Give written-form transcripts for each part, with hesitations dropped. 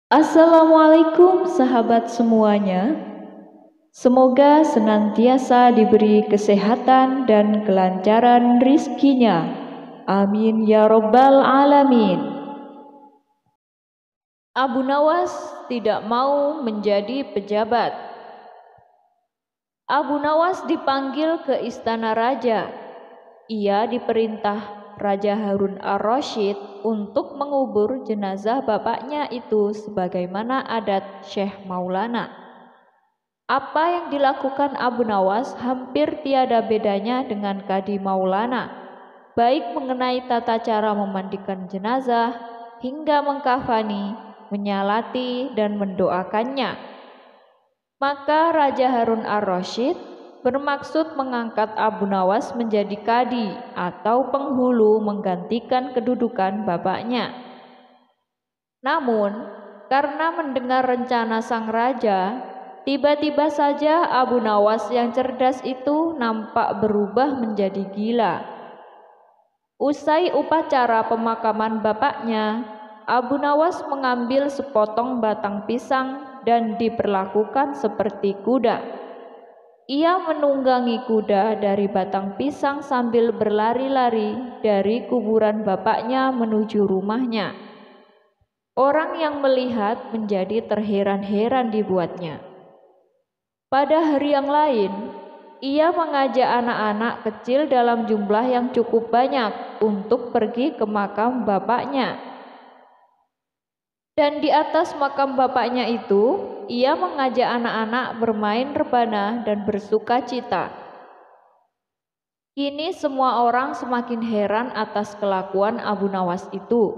Assalamualaikum sahabat semuanya. Semoga senantiasa diberi kesehatan dan kelancaran rizkinya. Amin ya robbal alamin. Abu Nawas tidak mau menjadi pejabat. Abu Nawas dipanggil ke istana raja. Ia diperintah Raja Harun ar-Rasyid untuk mengubur jenazah bapaknya itu sebagaimana adat Syekh Maulana. Apa yang dilakukan Abu Nawas hampir tiada bedanya dengan Kadi Maulana, baik mengenai tata cara memandikan jenazah hingga mengkafani, menyalati dan mendoakannya. Maka Raja Harun ar-Rasyid bermaksud mengangkat Abu Nawas menjadi kadi atau penghulu menggantikan kedudukan bapaknya. Namun, karena mendengar rencana sang raja, tiba-tiba saja Abu Nawas yang cerdas itu nampak berubah menjadi gila. Usai upacara pemakaman bapaknya, Abu Nawas mengambil sepotong batang pisang dan diperlakukan seperti kuda. Ia menunggangi kuda dari batang pisang sambil berlari-lari dari kuburan bapaknya menuju rumahnya. Orang yang melihat menjadi terheran-heran dibuatnya. Pada hari yang lain, ia mengajak anak-anak kecil dalam jumlah yang cukup banyak untuk pergi ke makam bapaknya. Dan di atas makam bapaknya itu, ia mengajak anak-anak bermain rebana dan bersuka cita. Kini semua orang semakin heran atas kelakuan Abu Nawas itu.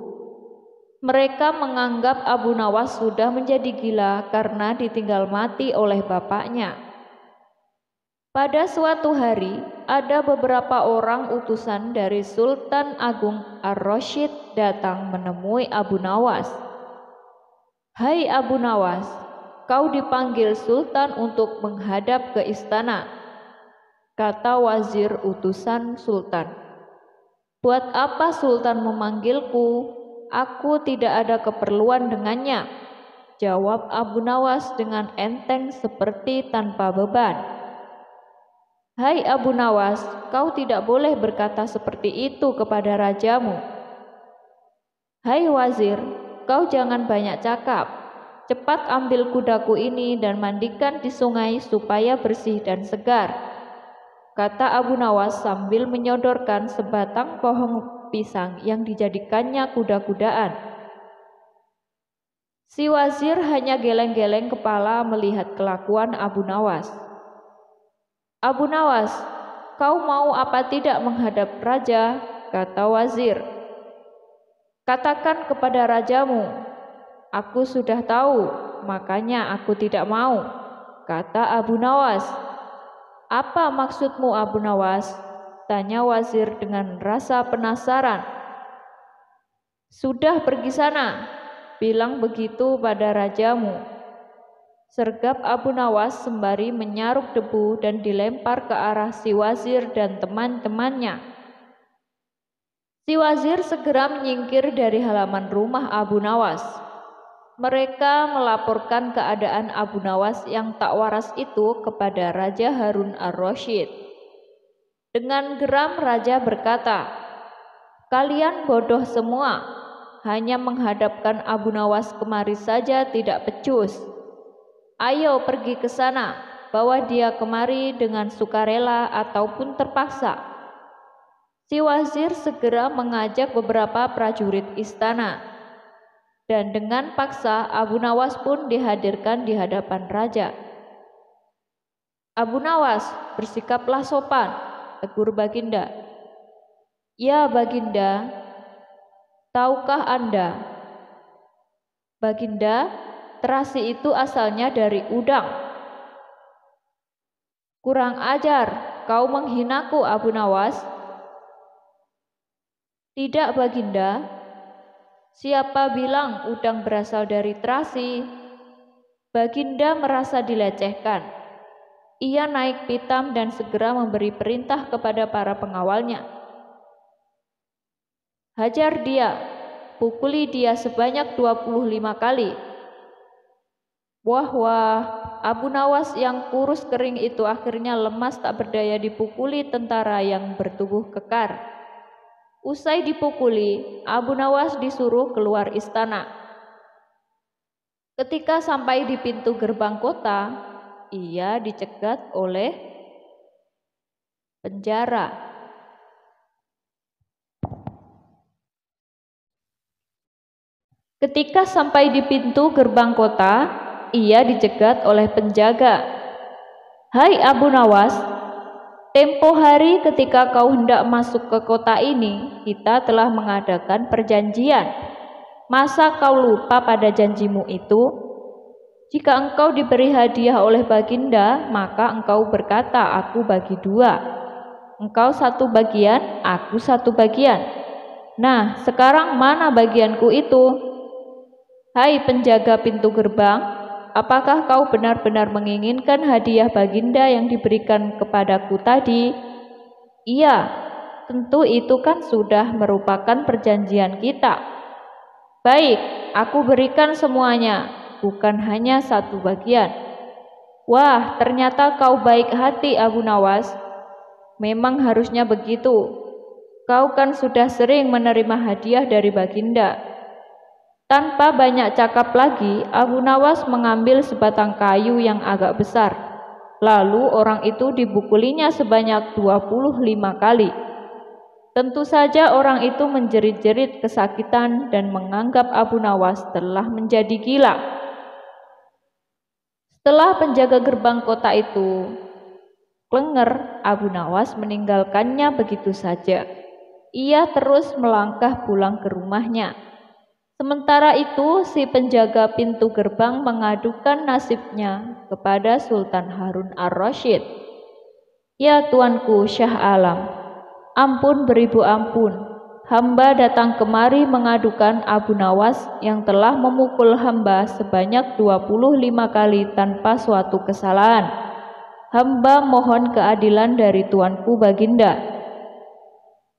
Mereka menganggap Abu Nawas sudah menjadi gila karena ditinggal mati oleh bapaknya. Pada suatu hari, ada beberapa orang utusan dari Sultan Agung ar-Rasyid datang menemui Abu Nawas. "Hai Abu Nawas, kau dipanggil Sultan untuk menghadap ke istana," kata wazir utusan Sultan. "Buat apa Sultan memanggilku? Aku tidak ada keperluan dengannya," jawab Abu Nawas dengan enteng seperti tanpa beban. "Hai Abu Nawas, kau tidak boleh berkata seperti itu kepada rajamu." "Hai wazir, kau jangan banyak cakap. Cepat ambil kudaku ini dan mandikan di sungai supaya bersih dan segar," kata Abu Nawas sambil menyodorkan sebatang pohon pisang yang dijadikannya kuda-kudaan. Si wazir hanya geleng-geleng kepala melihat kelakuan Abu Nawas. "Abu Nawas, kau mau apa tidak menghadap raja?" kata wazir. "Katakan kepada rajamu, aku sudah tahu, makanya aku tidak mau," kata Abu Nawas. "Apa maksudmu Abu Nawas?" tanya wazir dengan rasa penasaran. "Sudah pergi sana, bilang begitu pada rajamu," sergap Abu Nawas sembari menyaruk debu dan dilempar ke arah si wazir dan teman-temannya. Si wazir segera menyingkir dari halaman rumah Abu Nawas. Mereka melaporkan keadaan Abu Nawas yang tak waras itu kepada Raja Harun ar-Rasyid. Dengan geram raja berkata, "Kalian bodoh semua, hanya menghadapkan Abu Nawas kemari saja tidak becus. Ayo pergi ke sana, bawa dia kemari dengan sukarela ataupun terpaksa." Si wazir segera mengajak beberapa prajurit istana, dan dengan paksa Abu Nawas pun dihadirkan di hadapan raja. "Abu Nawas, bersikaplah sopan," tegur Baginda. "Ya Baginda, tahukah Anda, Baginda, terasi itu asalnya dari udang." "Kurang ajar, kau menghinaku Abu Nawas." "Tidak Baginda, siapa bilang udang berasal dari terasi?" Baginda merasa dilecehkan. Ia naik pitam dan segera memberi perintah kepada para pengawalnya. "Hajar dia, pukuli dia sebanyak 25 kali." Wah, wah, Abu Nawas yang kurus kering itu akhirnya lemas tak berdaya dipukuli tentara yang bertubuh kekar. Usai dipukuli, Abu Nawas disuruh keluar istana. Ketika sampai di pintu gerbang kota, ia dicegat oleh penjara. Ketika sampai di pintu gerbang kota, ia dicegat oleh penjaga. "Hai Abu Nawas, tempo hari ketika kau hendak masuk ke kota ini, kita telah mengadakan perjanjian. Masa kau lupa pada janjimu itu? Jika engkau diberi hadiah oleh Baginda, maka engkau berkata, aku bagi dua. Engkau satu bagian, aku satu bagian. Nah, sekarang mana bagianku itu? Hai penjaga pintu gerbang, apakah kau benar-benar menginginkan hadiah Baginda yang diberikan kepadaku tadi?" "Iya, tentu itu kan sudah merupakan perjanjian kita." "Baik, aku berikan semuanya, bukan hanya satu bagian." "Wah, ternyata kau baik hati Abu Nawas. Memang harusnya begitu. Kau kan sudah sering menerima hadiah dari Baginda." Tanpa banyak cakap lagi, Abu Nawas mengambil sebatang kayu yang agak besar. Lalu orang itu dipukulinya sebanyak 25 kali. Tentu saja orang itu menjerit-jerit kesakitan dan menganggap Abu Nawas telah menjadi gila. Setelah penjaga gerbang kota itu klenger, Abu Nawas meninggalkannya begitu saja. Ia terus melangkah pulang ke rumahnya. Sementara itu, si penjaga pintu gerbang mengadukan nasibnya kepada Sultan Harun ar-Rasyid. "Ya tuanku Syah Alam, ampun beribu ampun, hamba datang kemari mengadukan Abu Nawas yang telah memukul hamba sebanyak 25 kali tanpa suatu kesalahan. Hamba mohon keadilan dari tuanku Baginda."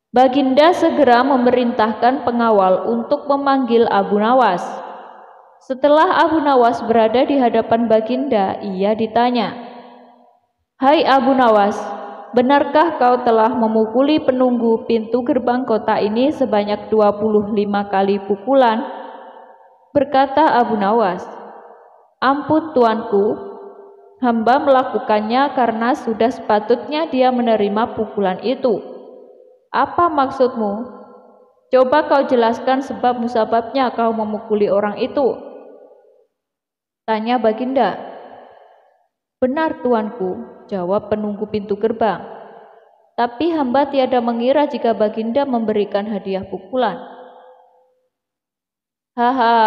Baginda segera memerintahkan pengawal untuk memanggil Abu Nawas. Setelah Abu Nawas berada di hadapan Baginda, ia ditanya, "Hai Abu Nawas, benarkah kau telah memukuli penunggu pintu gerbang kota ini sebanyak 25 kali pukulan?" Berkata Abu Nawas, "Ampun tuanku, hamba melakukannya karena sudah sepatutnya dia menerima pukulan itu." "Apa maksudmu? Coba kau jelaskan sebab musababnya kau memukuli orang itu," tanya Baginda. "Benar tuanku," jawab penunggu pintu gerbang. "Tapi hamba tiada mengira jika Baginda memberikan hadiah pukulan." "Haha,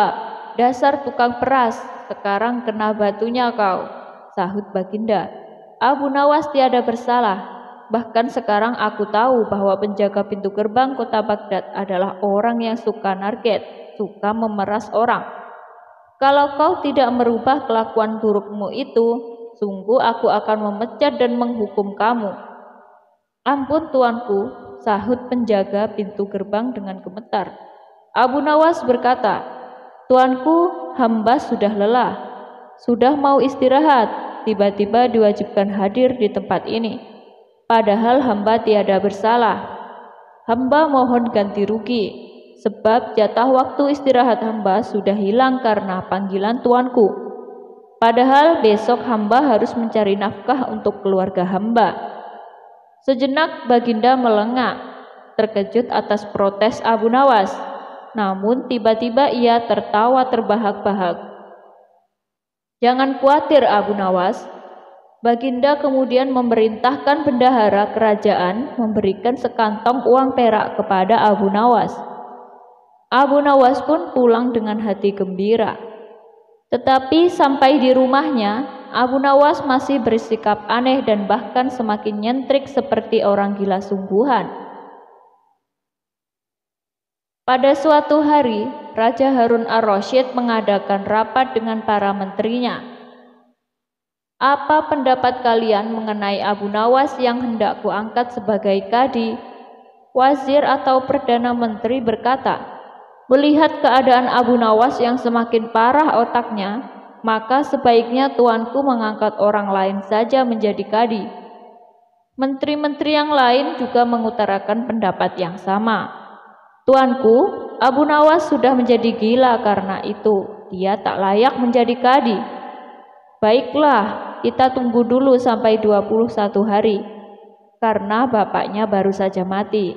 dasar tukang peras, sekarang kena batunya kau," sahut Baginda. "Abu Nawas tiada bersalah. Bahkan sekarang aku tahu bahwa penjaga pintu gerbang kota Baghdad adalah orang yang suka narget, suka memeras orang. Kalau kau tidak merubah kelakuan burukmu itu, sungguh aku akan memecat dan menghukum kamu." "Ampun tuanku," sahut penjaga pintu gerbang dengan gemetar. Abu Nawas berkata, "Tuanku, hamba sudah lelah, sudah mau istirahat, tiba-tiba diwajibkan hadir di tempat ini. Padahal hamba tiada bersalah. Hamba mohon ganti rugi, sebab jatah waktu istirahat hamba sudah hilang karena panggilan tuanku. Padahal besok hamba harus mencari nafkah untuk keluarga hamba." Sejenak Baginda melengak, terkejut atas protes Abu Nawas. Namun tiba-tiba ia tertawa terbahak-bahak. "Jangan khawatir Abu Nawas." Baginda kemudian memerintahkan bendahara kerajaan memberikan sekantong uang perak kepada Abu Nawas. Abu Nawas pun pulang dengan hati gembira. Tetapi sampai di rumahnya, Abu Nawas masih bersikap aneh dan bahkan semakin nyentrik seperti orang gila sungguhan. Pada suatu hari, Raja Harun ar-Rasyid mengadakan rapat dengan para menterinya. "Apa pendapat kalian mengenai Abu Nawas yang hendak kuangkat sebagai kadi?" Wazir atau Perdana Menteri berkata, "Melihat keadaan Abu Nawas yang semakin parah otaknya, maka sebaiknya tuanku mengangkat orang lain saja menjadi kadi. Menteri-menteri yang lain juga mengutarakan pendapat yang sama. Tuanku, Abu Nawas sudah menjadi gila karena itu. Dia tak layak menjadi kadi. Baiklah, kita tunggu dulu sampai 21 hari, karena bapaknya baru saja mati.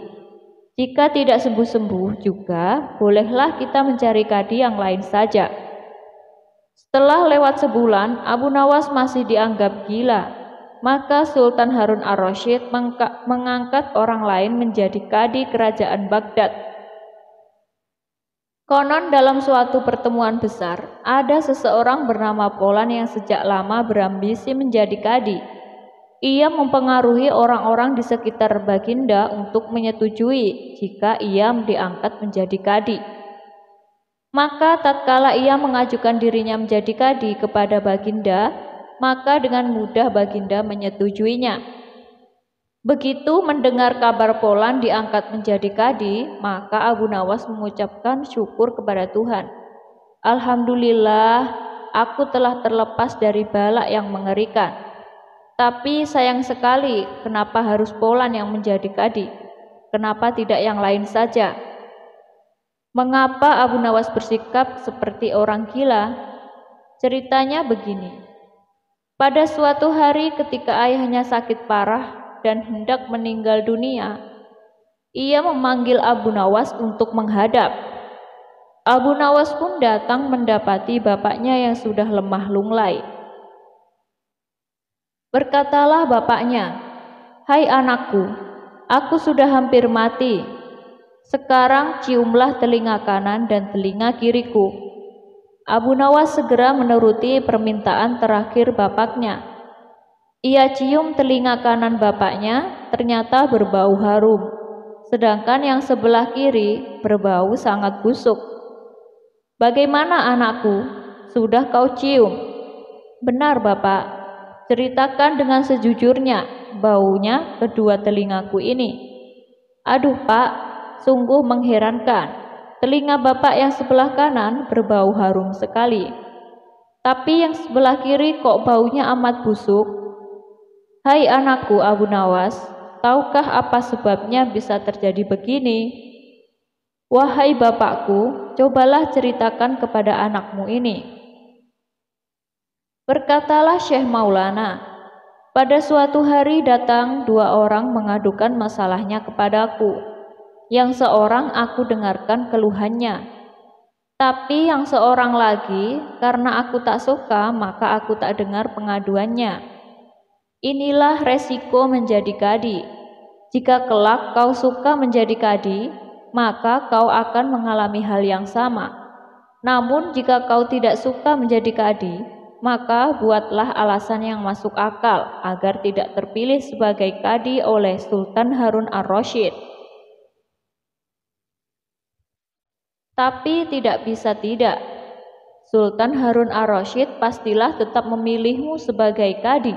Jika tidak sembuh-sembuh juga, bolehlah kita mencari kadi yang lain saja. Setelah lewat sebulan, Abu Nawas masih dianggap gila. Maka Sultan Harun ar-Rasyid mengangkat orang lain menjadi kadi kerajaan Baghdad. Konon dalam suatu pertemuan besar, ada seseorang bernama Polan yang sejak lama berambisi menjadi kadi. Ia mempengaruhi orang-orang di sekitar Baginda untuk menyetujui jika ia diangkat menjadi kadi. Maka tatkala ia mengajukan dirinya menjadi kadi kepada Baginda, maka dengan mudah Baginda menyetujuinya. Begitu mendengar kabar Polan diangkat menjadi kadi, maka Abu Nawas mengucapkan syukur kepada Tuhan. Alhamdulillah, aku telah terlepas dari bala yang mengerikan. Tapi sayang sekali, kenapa harus Polan yang menjadi kadi? Kenapa tidak yang lain saja? Mengapa Abu Nawas bersikap seperti orang gila? Ceritanya begini. Pada suatu hari ketika ayahnya sakit parah dan hendak meninggal dunia, ia memanggil Abu Nawas untuk menghadap. Abu Nawas pun datang mendapati bapaknya yang sudah lemah lunglai. Berkatalah bapaknya, "Hai anakku, aku sudah hampir mati. Sekarang ciumlah telinga kanan dan telinga kiriku." Abu Nawas segera menuruti permintaan terakhir bapaknya. Ia cium telinga kanan bapaknya, ternyata berbau harum, sedangkan yang sebelah kiri berbau sangat busuk. "Bagaimana anakku? Sudah kau cium?" "Benar bapak, ceritakan dengan sejujurnya, baunya kedua telingaku ini." "Aduh pak, sungguh mengherankan. Telinga bapak yang sebelah kanan berbau harum sekali, tapi yang sebelah kiri kok baunya amat busuk." "Hai anakku Abu Nawas, tahukah apa sebabnya bisa terjadi begini?" "Wahai bapakku, cobalah ceritakan kepada anakmu ini." Berkatalah Syekh Maulana, "Pada suatu hari datang dua orang mengadukan masalahnya kepadaku. Yang seorang aku dengarkan keluhannya, tapi yang seorang lagi karena aku tak suka maka aku tak dengar pengaduannya. Inilah resiko menjadi kadi. Jika kelak kau suka menjadi kadi, maka kau akan mengalami hal yang sama. Namun jika kau tidak suka menjadi kadi, maka buatlah alasan yang masuk akal agar tidak terpilih sebagai kadi oleh Sultan Harun ar-Rasyid. Tapi tidak bisa tidak, Sultan Harun ar-Rasyid pastilah tetap memilihmu sebagai kadi."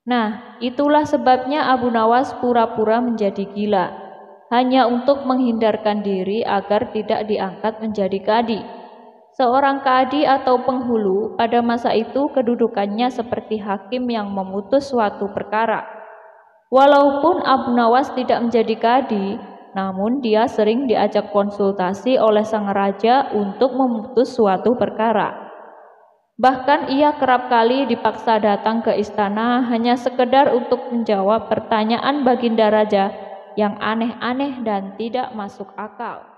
Nah, itulah sebabnya Abu Nawas pura-pura menjadi gila, hanya untuk menghindarkan diri agar tidak diangkat menjadi kadi. Seorang kadi atau penghulu pada masa itu kedudukannya seperti hakim yang memutus suatu perkara. Walaupun Abu Nawas tidak menjadi kadi, namun dia sering diajak konsultasi oleh sang raja untuk memutus suatu perkara. Bahkan ia kerap kali dipaksa datang ke istana hanya sekedar untuk menjawab pertanyaan Baginda Raja yang aneh-aneh dan tidak masuk akal.